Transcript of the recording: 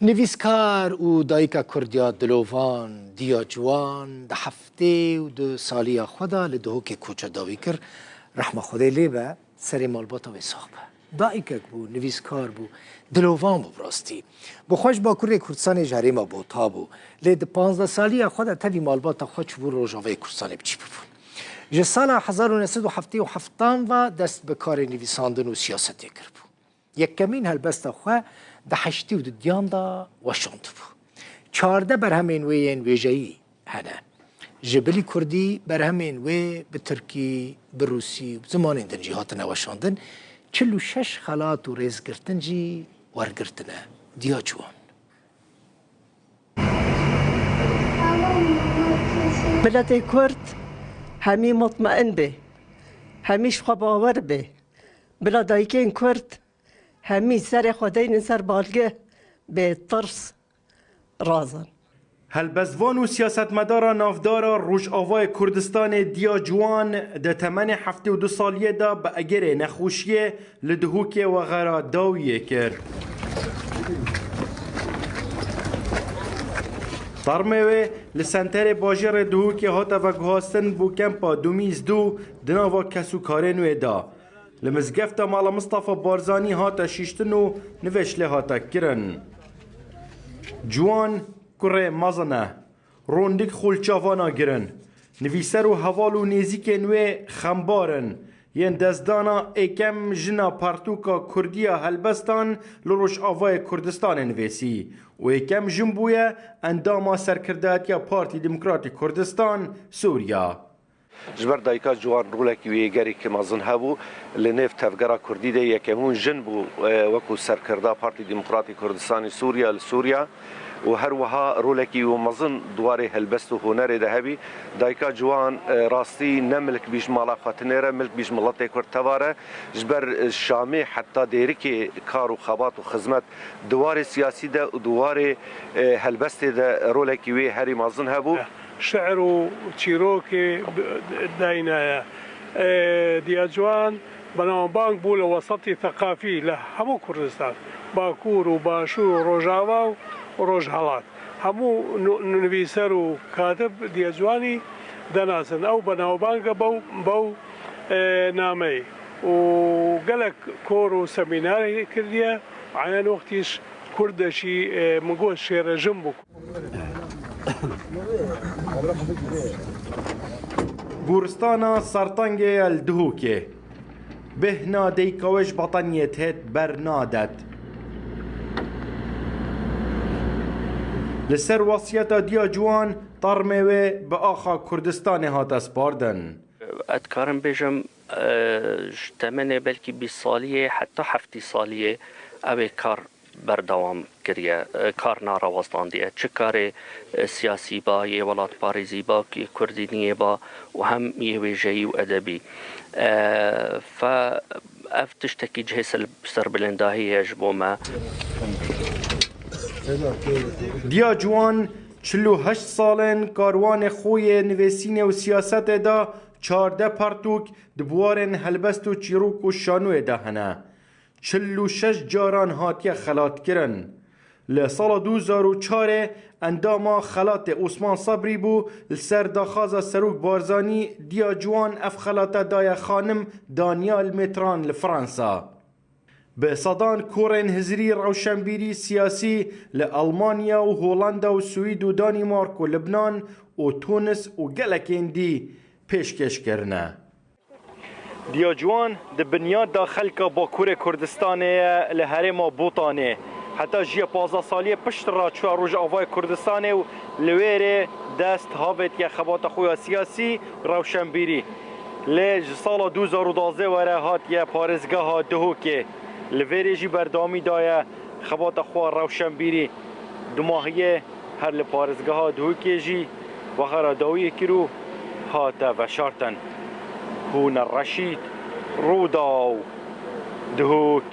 نویسکار و دایکا کردیا دلوان دیا جوان ده هفته و ده سالی خدا لدهو که کوچه داوی کر رحمه خدا لیبه سری مالباتا و صحبه دایکا بو نویسکار بو دلوان بو براستی بو خوش با کره کردستان جهری ما بو تابو لید 15 سالی خدا تاوی مالباتا خوش بو روژاوه کردستان بچی بو جه سال 1977 و دست به کار نویساندن و سیاستی کرد بو یکمین هلبست خواه ده هشتی و دیان دا وشاند بو 14 برهمین وین ویجایی هنه جبلی کردی برهمین وی به ترکی به روسی زمان اندن جهات نوشاندن 46 خلات و ریز گرتن جی ورگرتنه دیا جوان ملت کرد همی مطمئن به همیش خباور به بلا دایکین کرد همی سر خدای سر بالگه به ترس رازن هلبزوان و سیاستمدارا نافدارا روجاوای کردستان دیا جوان ده تمن 72 سالیه دا به اگر نخوشیه لدهوک و غرا داویه کرد. طرموه لسنتر باجر دهوک هاتا و گهاستن بو کمپا دومیز دو دناوا کسو کارنوه دا. لمزگفتا مالا مصطفى بارزانی هاتا شیشتن و نوشله هاتا کرن. جوان کره مازنه روندک خولچاوانا گرن نویسر و حوال و نزیک نوی خمبارن ین دزدانا ایکم جنا پارتوکا کردیا هلبستان لروش آوای کردستان نویسی و ایکم جنبویا انداما سرکرداتیا پارتی دموکراتی کردستان سوریا جبر دایکا جوان رولکی ویگری که مازن هبو لنف تفگرا کردی ده یکمون جنبو وکو سرکردا پارتی دموکراتی کردستان سوریا و هر وها رولکی و مزن دواره هلبست و هنر دهبی دایکا جوان راستی نملک بیش مالا خاطنره ملک بیش ملت کرد تواره جبر شامی حتی دیری که کار و خبات و خدمت دواره سیاسی ده و دواره هلبست ده رولکی وی هری مزن هبو شعر و چیروکی داینه دیا جوان بنابانگ بول وسطی ثقافی له همو کردستان باکور و باشور و روجاوا و روج هلات همو نویسر و کاتب دیا جوانی دناسن او بنابانگ بو نامه و گلک کور و سمیناری کردیه عین وقتیش کردشی مگوش شیر جنبو گورستانا سرطنگ الدهوکه بهنا دیکوش بطنیت هت برنادت لسر وصیتا دیا جوان طرموه به آخا کردستان هات سپاردن اتکارم بجم تمنه بلکی 20 سالیه حتی 7 سالیه اوه کار بردوام کریه کار ناروازداندیه چه کار سیاسی با یه ولات پاریزی با که کردینیه با و هم یه ویژه‌ای و ادبی افتشتکی جهس سر بلنداهی اجبو ما دیا جوان 48 سالن کاروان خوی نویسین و سیاست دا 14 پرتوک دبوارن هلبست و چیروک و شانو دا هنه 46 جاران هاتیه خلات کرن لسال 2004 انداما خلات عثمان صبری بو لسر داخازا سروک بارزانی دیا جوان اف خلاتا دای خانم دانیال متران لفرانسا به صدان کورن هزری روشنبیری سیاسی لألمانیا و هولندا و سوید و دانمارک و لبنان و تونس و گلکین دی پیشکش کرنه دیا جوان ده بنیاد دا خلقا با کور کردستانه لحرم بوطانه حتی جیه 15 سالیه پشت را چوه روژ آوای کردستانه و لویر دست هاوت یا خبات خویا سیاسی روشنبیری لیج سال 2012 وره هات یا پارزگاه دهوکه لویر جی بردامی دایه خبات خواه روشنبیری دماغیه هر لپارزگاه دهوکه جی و غراداوی کرو هات و شارتن هون الرشید روداو دهوك